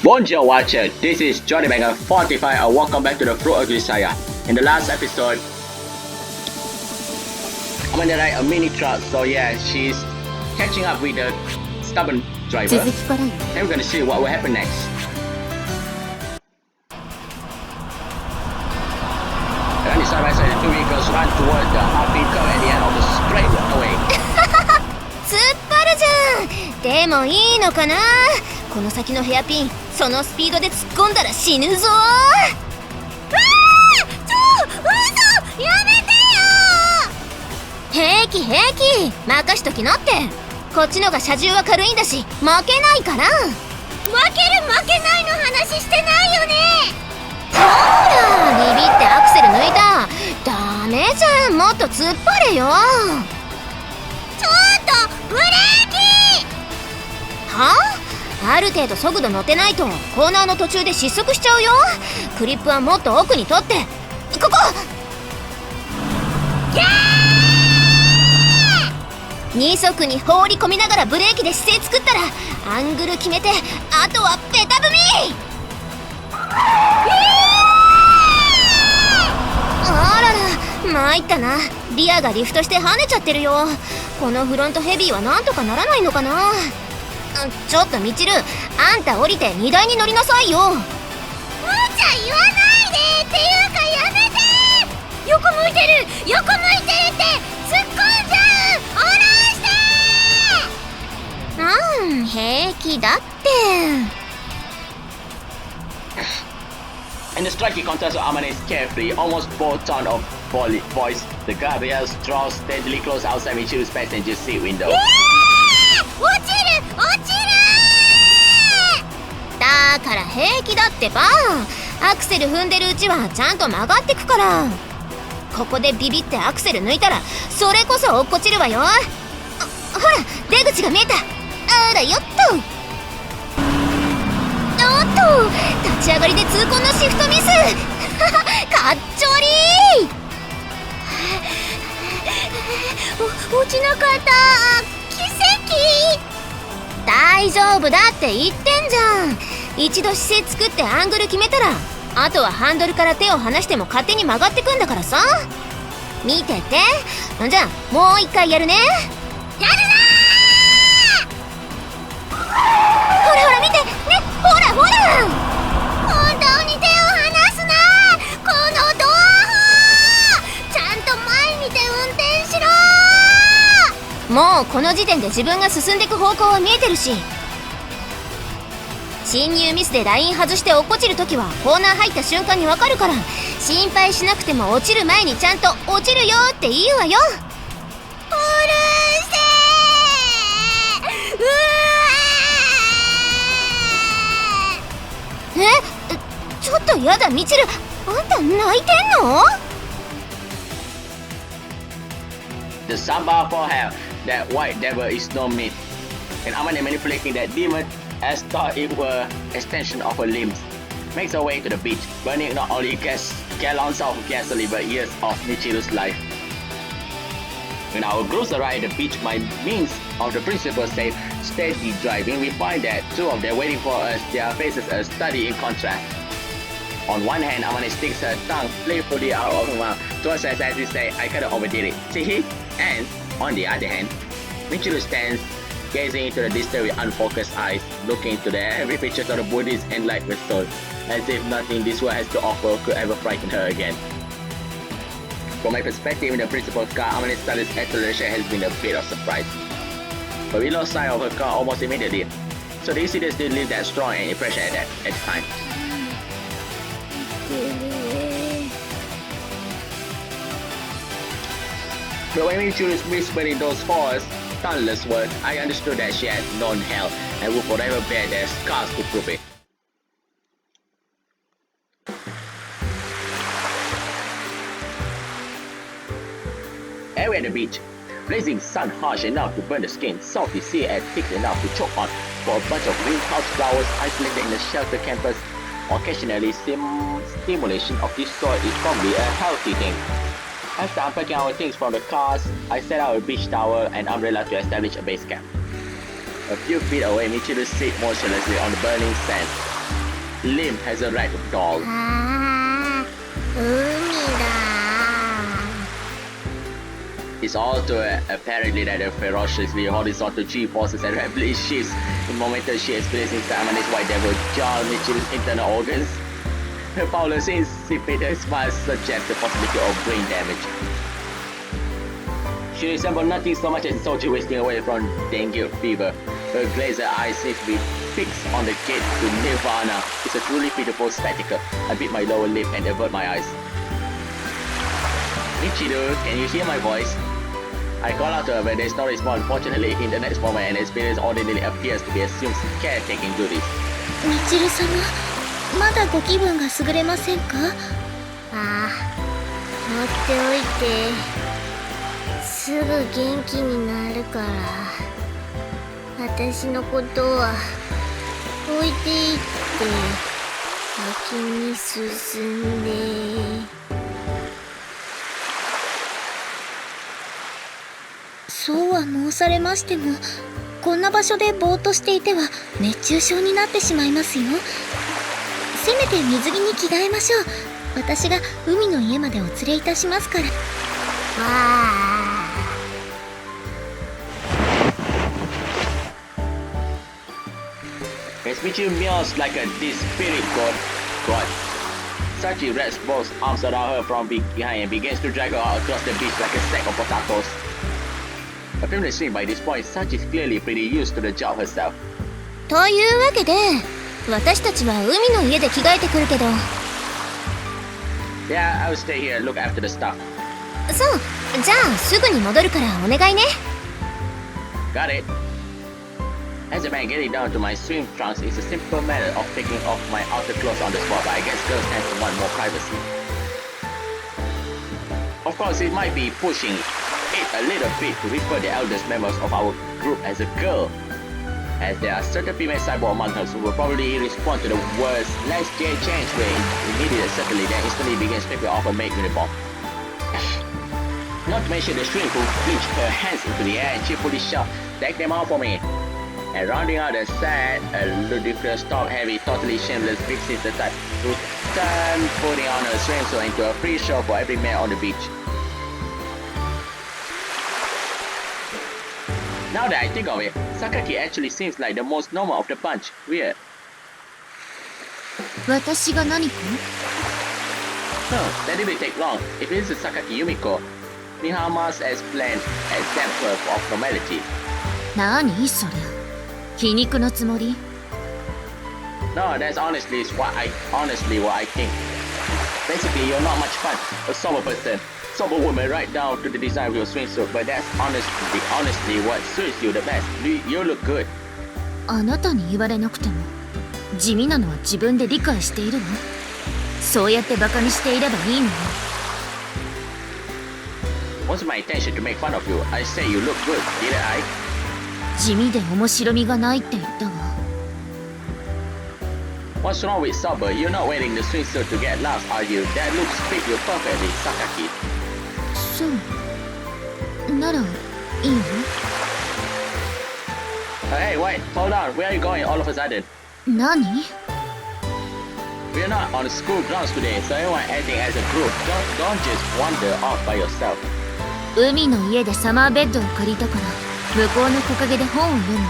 Bonjour watcher, this is Johnny Banger 45 and welcome back to the Fruit of Grisaia. In the last episode, I'm gonna ride a mini truck, so yeah, she's catching up with the stubborn driver, and we're gonna see what will happen next. And side by side, the two vehicles run towards the half-beat curve at the end of the straight away. 突っ張るじゃん。でもいいのかな。この先のヘアピン、そのスピードで突っ込んだら死ぬぞ。嘘、やめてよ。平気平気、任しときなって。こっちのが車重は軽いんだし負けないから。負ける負けないの話してないよね。ほら、ビビってアクセル抜いた。ダメじゃん、もっと突っ張れよ。ちょっとブレーキ。はあ、ある程度速度乗ってないとコーナーの途中で失速しちゃうよ。クリップはもっと奥に取って。ここ。ギャー！2速に放り込みながらブレーキで姿勢作ったらアングル決めて、あとはベタ踏み。あらら、参ったな。リアがリフトして跳ねちゃってるよ。このフロントヘビーはなんとかならないのかな。ちょっとみちる、あんた降りて荷台に乗りなさいよ。無茶言わないでっていうかやめて。横向いてるって突っ込んじゃう。下ろして。平気だって。In the striking contest of Amane is carefree, almost full ton of voice. The guardrails draw steadily close outside Michiru's passenger seat window. 落ちる。だから平気だってば。アクセル踏んでるうちはちゃんと曲がってくから。ここでビビってアクセル抜いたらそれこそ落っこちるわよ。ほら、出口が見えた。あらよっと。おっと、立ち上がりで痛恨のシフトミス。かっちょ悪い。落ちなかった。奇跡。大丈夫だって言ってんじゃん。一度姿勢作ってアングル決めたらあとはハンドルから手を離しても勝手に曲がってくんだからさ。見てて。じゃあもう一回やるね。やるなー。ほらほら見てね、ほらほら。本当に手を離すな。このドアホ。ちゃんと前見て運転しろ。もうこの時点で自分が進んでいく方向は見えてるし。進入ミスでライン外して落っこちるときはコーナー入った瞬間にわかるから、心配しなくても落ちる前にちゃんと落ちるよって言うわよ。うるせえ。ちょっとやだみちる、あんた泣いてんの？ The samba for hell, that white devil is no meat. And Amane manipulating that demon as thought it were extension of her limbs, makes her way to the beach, burning not only gallons of gasoline but years of Michiru's life. When our groups arrive at the beach by means of the principal safe steady driving, we find that two of them waiting for us. Their faces are study in contrast. On one hand, Amane sticks her tongue playfully out of her mouth towards us as we say, I kinda overdid it. See? And on the other hand, Michiru stands gazing into the distance with unfocused eyes, looking into the every pictures of the Buddhist enlightened soul, as if nothing this world has to offer could ever frighten her again. From my perspective, in the principal's car, Amane's sudden acceleration has been a bit of surprise. But we lost sight of her car almost immediately, so the incidents didn't leave that strong an impression at the time. But when Michiru is whispering those false, toneless words, I understood that she had known hell and would forever bear their scars to prove it. And we're at the beach. Blazing sun harsh enough to burn the skin, salty sea and thick enough to choke on, for a bunch of greenhouse flowers isolated in the shelter campus. Occasionally, stimulation of this sort is probably a healthy thing. After unpacking our things from the cars, I set out a beach towel and umbrella to establish a base camp. A few feet away, Michiru sits motionlessly on the burning sand. Lim has a rag doll. あー、海だ。 It's all too apparently that the ferociously horizontal G-forces and rapidly shifts in momentum she experiences inside this white devil John Michiru's internal organs. Her powerless insipid smile suggests the possibility of brain damage. She resembles nothing so much as a soldier wasting away from dengue fever. Her glazed eyes seem to be fixed on the gate to Nirvana. It's a truly pitiful spectacle. I bit my lower lip and avert my eyes. Michiru, can you hear my voice? I call out to her, but there is no response. Fortunately, in the next moment, an experience ordinarily appears to be assumed caretaking duties. みちる様、まだご気分が優れませんか？ああ、放っておいて、すぐ元気になるから。私のことは置いていって先に進んで。そうは申されましても、こんな場所でぼーっとしていては熱中症になってしまいますよ。せめて水着に着替えましょう。私が海の家までお連れいたしますから。わあ。As Michiru meows like a dispirited god, Sachi wraps both arms around her from behind and begins to drag her out across the beach like a sack of potatoes. Apparently seen by this point, Sachi is clearly pretty used to the job herself. というわけで、私たちは海の家で着替えてくるけど。Yeah, I will stay here and look after the stuff. そう、じゃあすぐに戻るからお願いね。Got it. As a man, getting down to my swim trunks is a simple matter of taking off my outer clothes on the spot, but I guess girls tend to want more privacy. Of course, it might be pushing it a little bit to refer the eldest members of our group as a girl, as there are certain female cyborg among us who will probably respond to the words "let's get changed" with immediate certainty, then instantly begin stripping off her maid uniform. Not to mention the shrink who reached her hands into the air and cheerfully shout, "Take them out for me!" And rounding out the sad, a ludicrous, top-heavy, totally shameless big sister type who turned putting on her swimsuit into a free show for every man on the beach. Now that I think of it, Sakaki actually seems like the most normal of the bunch. Weird. 私が何か？ No, that didn't take long. If it is Sakaki Yumiko, Miha must explain example of normality. 何それ？皮肉のつもり？ No, that's honestly what I think. Basically, you're not much fun. A sober person, sober woman, right down to the design of your swimsuit. But that's honestly what suits you the best. You look good. あなたに言われなくても地味なのは自分で理解しているの？そうやってバカにしていればいいのよ。What's my intention to make fun of you? I say you look good, didn't I? 地味で面白みがないって言ったわ。What's wrong with sober? You're not wearing the swimsuit to get laughs, are you? That looks fit you perfectly, Sakaki. そう。ならいいの？Hey, wait, hold on. Where are you going all of a sudden? 何？ We're not on the school grounds today, so everyone acting as a group. Don't just wander off by yourself. 海の家でサマーベッドを借りたから向こうの木陰で本を読むの。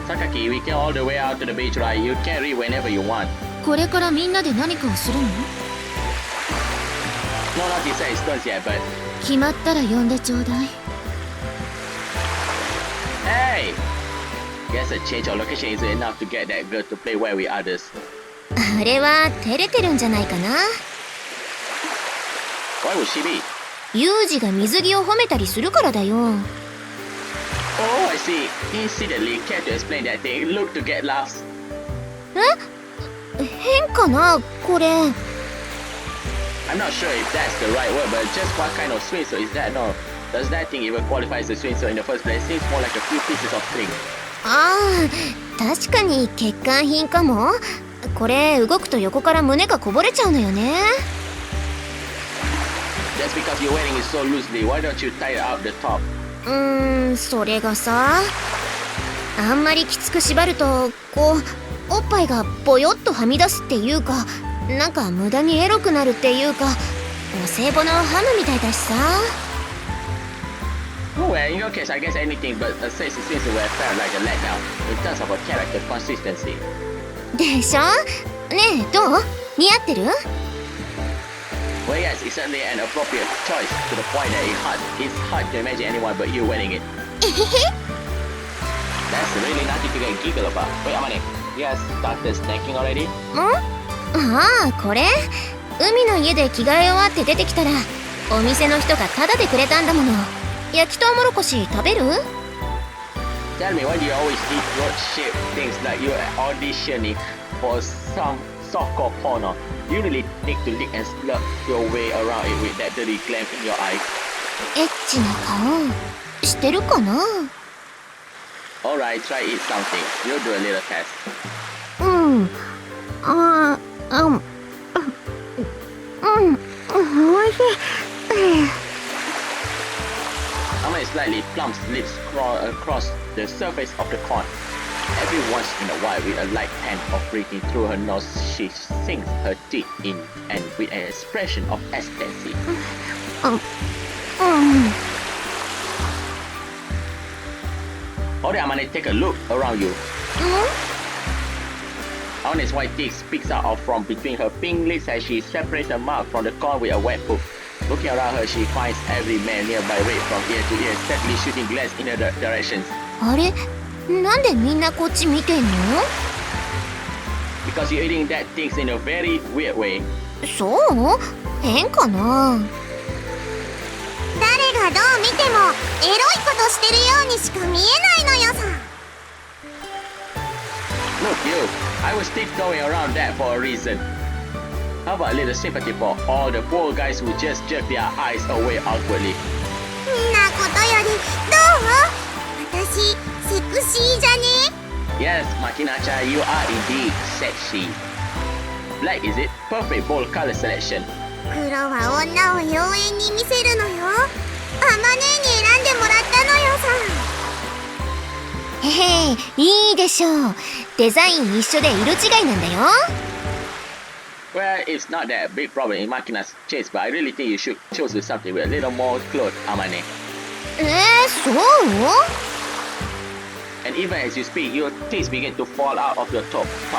Sakaki, we came all the way out to the beach, right? You can read whenever you want. これからみんなで何かをするの？ No, not decided stones yet, but... 決まったら呼んでちょうだい。Hey! Guess a change of location isn't enough to get that girl to play well with others. あれは照れてるんじゃないかな。Why would she be? ユージが水着を褒めたりするからだよ。Oh, I see. Incidentally, care to explain that thing. Look to get laughs. え？変かなこれ。I'm not sure if that's the right word, but just what kind of swimsuit is that? No. Does that thing even qualify as a swimsuit in the first place? Seems more like a few pieces of string. ああ、確かに欠陥品かも。これ動くと横から胸がこぼれちゃうのよね。That's because you're wearing it so loosely. Why don't you tie it up the top? それがさ。あんまりきつく縛るとこうおっぱいがボヨッとはみ出すっていうか、なんか無駄にエロくなるっていうか、お歳暮のハムみたいだしさ。Well, in your case, I guess anything but a sexy scene will felt like a letdown in terms of a character consistency. でしょ。ねえ、どう？似合ってる？ Well, yes, it's certainly an appropriate choice to the point that it's hard to imagine anyone but you wearing it. えへへ。 That's really nothing to get giggle about. Wait, Amane, you guys started snacking already? ああ、これ？海の家で着替え終わって出てきたら、お店の人がタダでくれたんだもの。焼きとうもろこし食べる？ Tell me, why do you always eat road-shaped things like you're auditioning for some softcore porno? You really need to lick and slurp your way around it with that dirty glam in your eyes. エッチな顔してるかな？ Alright, try eat something. You'll do a little test. おいしい。Amane slightly plumps lips across the surface of the corn. Every once in a while, with a light hand of breathing through her nose, she sinks her teeth in and with an expression of ecstasy. Alright, Amane, take a look around you. Amane's white teeth peeks out from between her pink lips as she separates her mouth from the corn with a wet hook. Looking around her, she finds every man nearby red from ear to ear, steadily shooting glares in her directions. あれ？なんでみんなこっち見てんの？ Because you're eating that things in a very weird way. そう？変かな？誰がどう見てもエロいことしてるようにしか見えないのよさ。 Look, you. I was tiptoeing around that for a reason. How about a little sympathy for all the poor guys who just jerk their eyes away awkwardly? んなことよりどう？私セクシーじゃね？ Yes, Makina-chan, you are indeed sexy. Black, is it? Perfect bold color selection. 黒は女を妖艶に見せるのよ。あまねえに選んでもらったのよさ。へへ、いいでしょう。デザイン一緒で色違いなんだよ。Well, it's not that big problem in Makina's case, but I really think you should choose with something with a little more clothes, Amane. そう？ And even as you speak, your teeth begin to fall out of your top. お、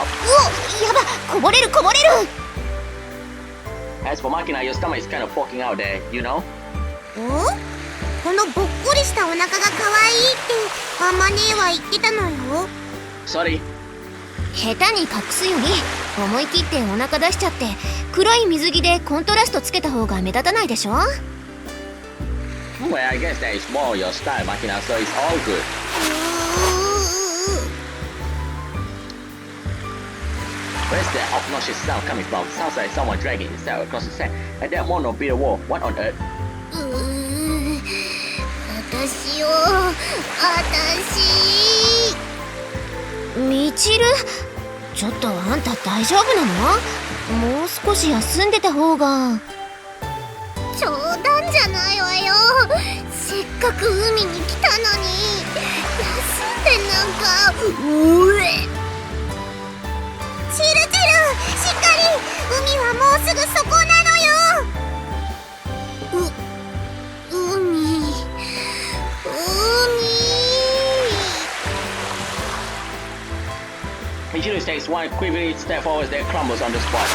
やば、こぼれるこぼれる。As for Makina, your stomach is kind of poking out there, you know? お？このぼっこりしたお腹が可愛いってあまねえは言ってたのよ。 Sorry. 下手に隠すより思い切ってお腹出しちゃって黒い水着でコントラストつけた方が目立たないでしょ。 Well, I guess that is more your style, Makina, so it's all good. Where's that obnoxious sound coming from? Sounds like someone dragging himself across the sand. And that mono be a wall. What on earth? 私をみちる、ちょっとあんた大丈夫なの？もう少し休んでた方が。冗談じゃないわよ。せっかく海に来たのに休んでなんか。チルチル、しっかり。海はもうすぐそこなのよ。Michiru takes one quivering step forward, then crumbles on the spot.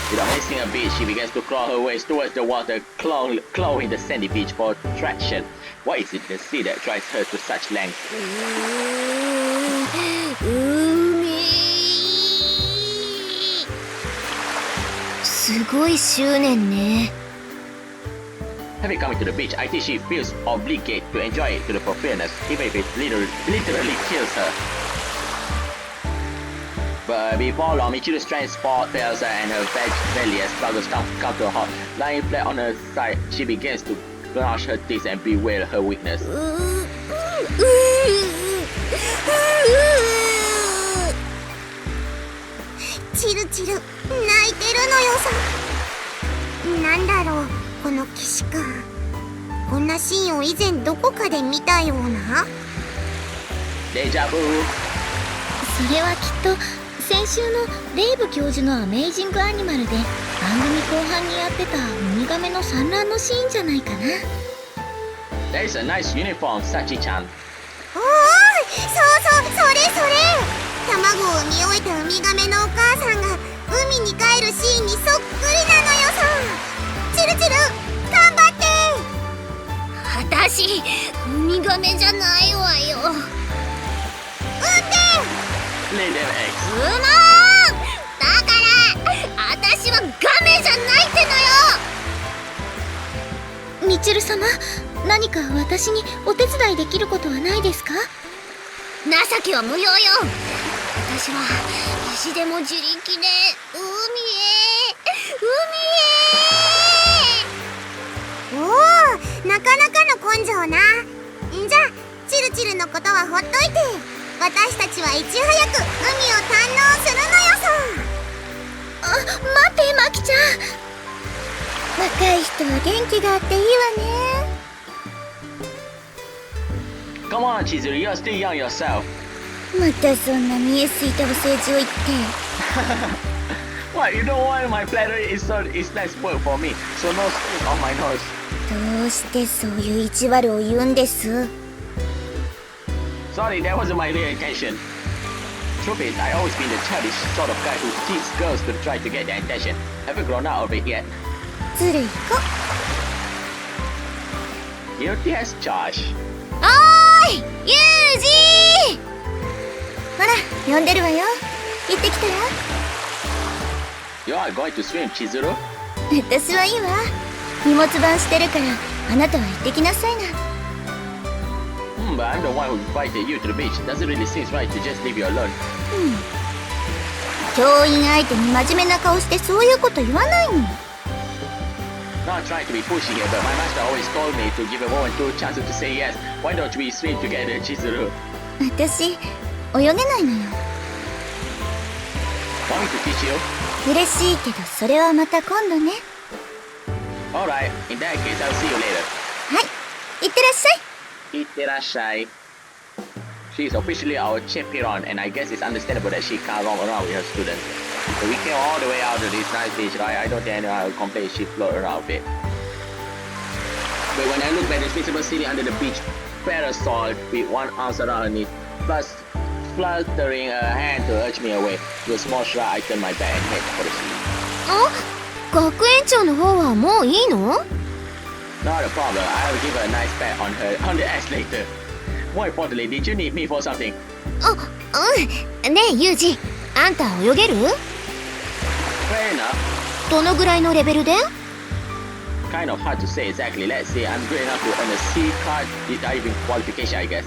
Without missing a beat, she begins to claw her way towards the water, clawing the sandy beach for traction. What is it in the sea that drives her to such lengths? すごい執念ね。Having come to the beach, I think she feels obligated to enjoy it to the fulfillment, even if it literally kills her. But before long, Michiru's strength fails her and her belly as struggles come to a halt. Lying flat on her side, she begins to gnash her teeth and bewail her weakness. チルチル、泣いてるのよさ。なんだろう、この騎士感。こんなシーンを以前どこかで見たような。Deja vu. それはきっと先週のレイブ教授のアメイジングアニマルで番組後半にやってたウミガメの産卵のシーンじゃないかな。 That is a nice uniform, Sachi-chan. おお、そうそう、それそれ。卵を産み終えたウミガメのお母さんが海に帰るシーンにそっくりなのよさ。チルチル頑張って。私ウミガメじゃないわよ。産んで Lay them eggs. うまーん。だから私はガメじゃないってのよ。ミチル様、何か私にお手伝いできることはないですか？情けは無用よ。私は意地でも自力で海へ。おお、なかなかの根性な。じゃあチルチルのことはほっといて、私たちはいち早く海を堪能するのよさ。あ、待ってマキちゃん。若い人は元気があっていいわね。Come on, Chizuru, you're still young yourself. またそんな見えすいたお世辞を言って。What, you don't want my platter is less work for me, so no skin on my nose. どうしてそういう意地悪を言うんです？ Sorry, that wasn't my real intention. Truth is, I always been the childish sort of guy who teases girls to try to get their attention. Haven't grown out of it yet. ずるい子。 Guilty as charged. おーい、ユージー。ほら、呼んでるわよ。行ってきたら。You are going to swim, Chizuru? 私はいいわ。荷物番してるから、あなたは行ってきなさいな。But I'm the one who invited you to the beach. Doesn't really seem right to just leave you alone. 教員相手に真面目な顔してそういうこと言わないの。Not trying to be pushy here, but my master always told me to give a woman 2 chances to say yes. Why don't we swim together, Chizuru? 私、泳げないのよ。Want me to teach you? 嬉しいけど、それはまた今度ね。Alright, in that case, I'll see you later. はい、いってらっしゃい。Itterashai. She is officially our champion, and I guess it's understandable that she can't roam around with her students. So we came all the way out of this nice beach, right? I don't think anyone will complain if she float around a bit. But when I look at this visible city under the beach parasol with one arm around her knee, plus fluttering her hand to urge me away, with a small shrug, I turn my back and head for the sea. あ、学園長の方はもういいの？ Not a problem. I'll give her a nice pat on the ass later. More importantly, did you need me for something? あ、うん。ねえユージ、あんた泳げる？ Fair enough. どのぐらいのレベルで？ Kind of hard to say exactly. Let's say I'm good enough to earn a C card diving qualification, I guess.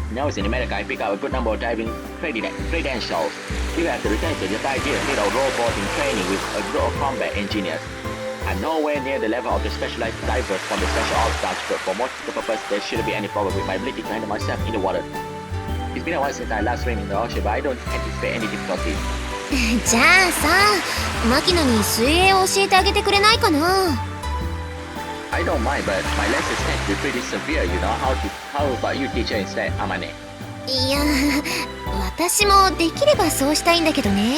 When I was in America, I picked up a good number of diving credentials. You have to return to the idea of roboting training with a group of combat engineers. I'm nowhere near the level of the specialized divers from the special ops branch, but for multiple purposes, there shouldn't be any problem with my ability to handle myself in the water. It's been a while since I last swam in the ocean, but I don't anticipate any difficulties. じゃあさ、マキナに水泳を教えてあげてくれないかな？ I don't mind, but my lessons tend to be pretty severe, you know. How about you teach her instead, Amane? いや、私もできればそうしたいんだけどね。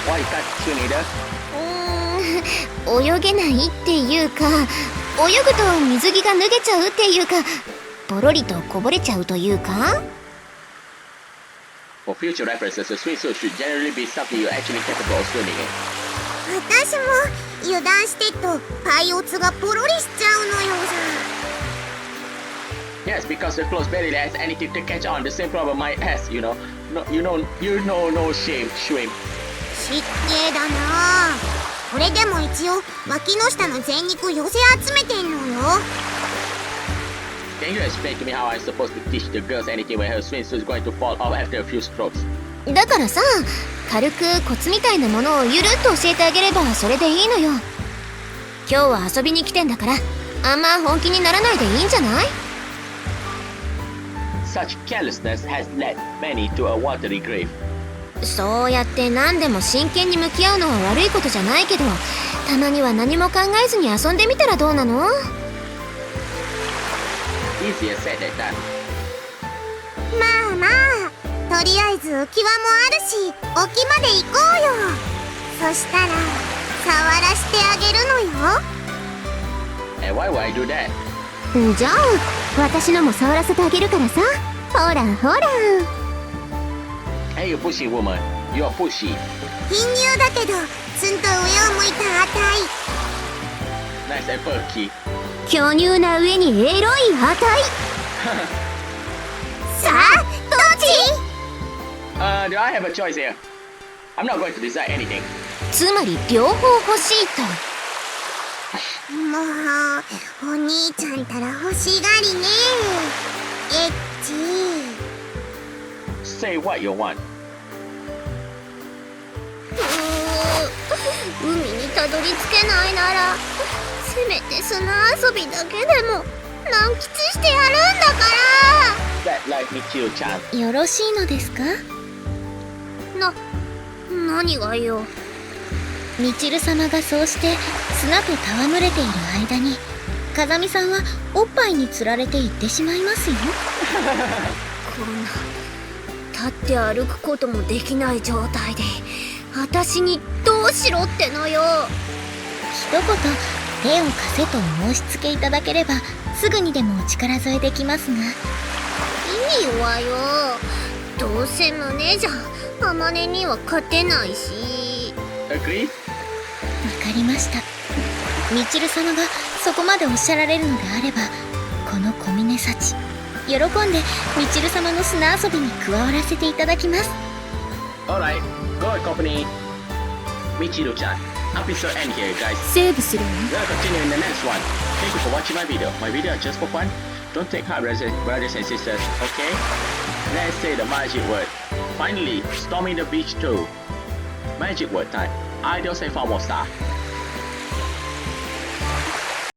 Why you can't swim either? 泳げないっていうか、泳ぐと水着が脱げちゃうっていうか、ポロリとこぼれちゃうというか。For future references, a swimsuit should generally be something you're actually capable of swimming in. 私も油断してっとパイオツがポロリしちゃうのよさ。 Yes, because the clothes barely has anything to catch on. The same problem my ass, you know. No shame, swim. 失敬だな。これでも一応脇の下の全肉寄せ集めてんのよ。 Can you explain to me how I'm supposed to teach the girls anything when her swimsuit is going to fall off after a few strokes? だからさ、軽くコツみたいなものをゆるっと教えてあげればそれでいいのよ。今日は遊びに来てんだから、あんま本気にならないでいいんじゃない？ Such carelessness has led many to a watery grave. そうやって何でも真剣に向き合うのは悪いことじゃないけど、たまには何も考えずに遊んでみたらどうなの？ Easier said than done. まあまあ、とりあえず浮き輪もあるし沖まで行こうよ。そしたら触らせてあげるのよ。 And why would I do that? じゃあ私のも触らせてあげるからさ。ほらほら。 Hey, you pushy woman. You're pushy. 貧乳だけどツンと上を向いたあたい。 Nice and perky. 巨乳な上にエロい値。さあどっち？ Do I have a choice here? I'm not going to decide anything. つまり両方欲しいと。もうお兄ちゃんたら欲しがりね。エッチ。 Say what you want. 海にたどり着けないならせめて砂遊びだけでも満喫してやるんだか That like Michiru-chan. ら。よろしいのですか？何がよ。みちる様がそうして砂と戯れている間に風見さんはおっぱいにつられて行ってしまいますよ。こんな立って歩くこともできない状態で私にどうしろってのよ。一言手を貸せと申し付けいただければすぐにでもお力添えできますが。いいわよ。どうせ胸じゃあまねには勝てないし。 Agree? わかりました。みちる様がそこまでおっしゃられるのであればこの小峰幸喜んでみちる様の砂遊びに加わらせていただきます。 Alright, go accompany Michiru-chan. Episode end here, guys. セーブするわ。 We'll continue in the next one. Thank you for watching my video. My video is just for fun. Don't take heart, brothers and sisters, okay? Let's say the magic word. Finally, storming the beach too. Magic word time. Ideal say Formosa.